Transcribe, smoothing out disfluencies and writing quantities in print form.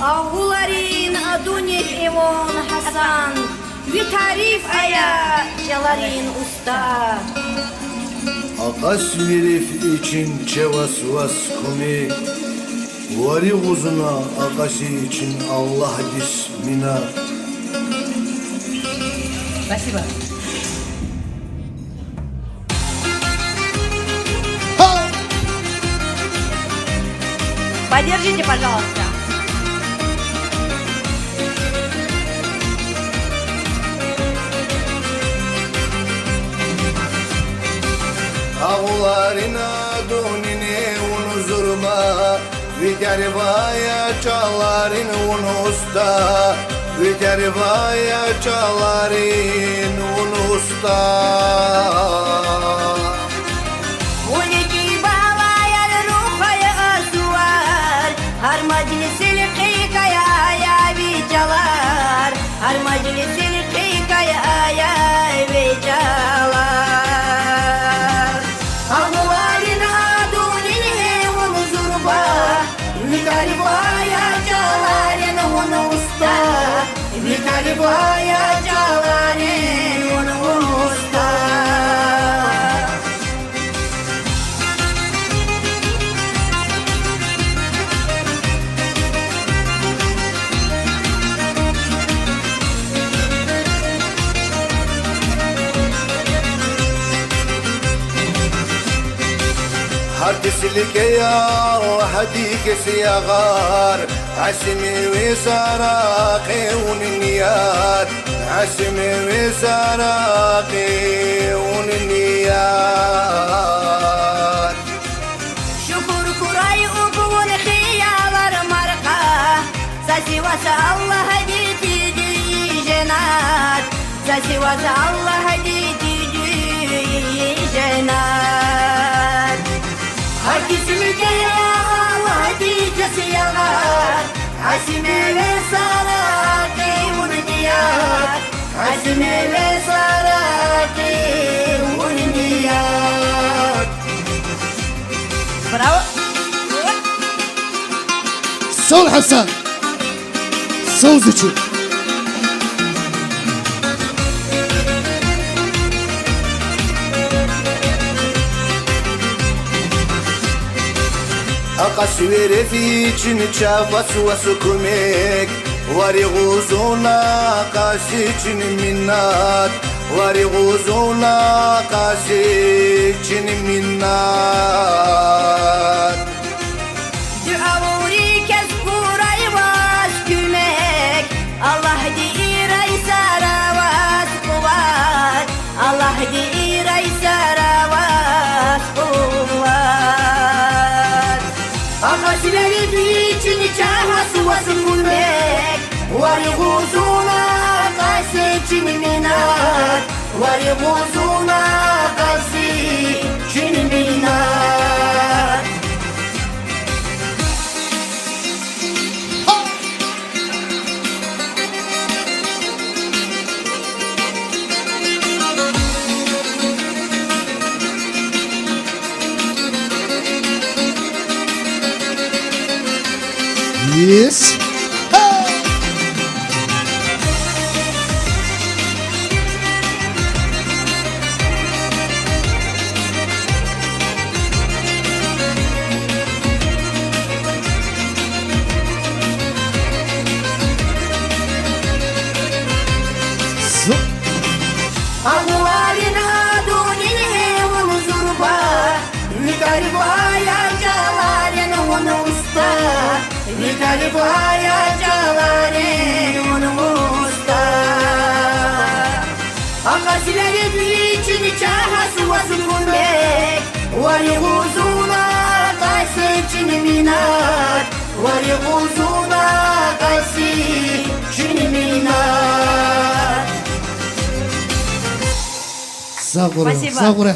Ağuların Adunik Ivon Hasan, Vitarif Aya Çalarin Usta. Akas verif için çevas vas kumi, vari uzuna akası için Allah bismina. Спасибо. Поддержите, пожалуйста. Ağuların adunini unuzurma, Vitervaya çalarin unusta, Vitervaya çalarin unusta. Улики баваяр рухая асуар, Har majlisil kıykaya vicalar, Har majlisil kıykaya vicalar. Ağuların adunini unuzurma, Vitarvaya çalarin unusta, Vitarvaya çalarin unusta. Hartislik ya hadik siyagar, Asmi ve saraqi unniyat, Asmi ve saraqi unniyat. Şukur kuray ubun khiyalar marqa, Sasivasa Allah hadidi cenat, Sasivasa Allah hadidi cenat. Hartislik ya hadik siyagar, Asmi ve saraqi unniyat, Asmi ve saraqi unniyat. Bravo. Sol Hasan. Sol Züçü. Akas verif için çavas vas kumek, Vari guzuna akas için minnat, Vari guzuna akas için minnat. Duavuri kez kuray vas kümek, Allah diiray saravas kuvat, Allah diiray saravas kuvat. Akas verip için çahas vas kumek, Vari guzuna akas için minat, Vari guzuna akas için minat. Yes. Ağuların adunini unuzurma, Vitarvaya çalarin unusta, Vitarvaya çalarin unusta. Akasilerin için çahas vas kumek, Vari guzuna akas için minat, Vari guzuna akas için minat. Sağ olun. Спасибо. Sağ olun.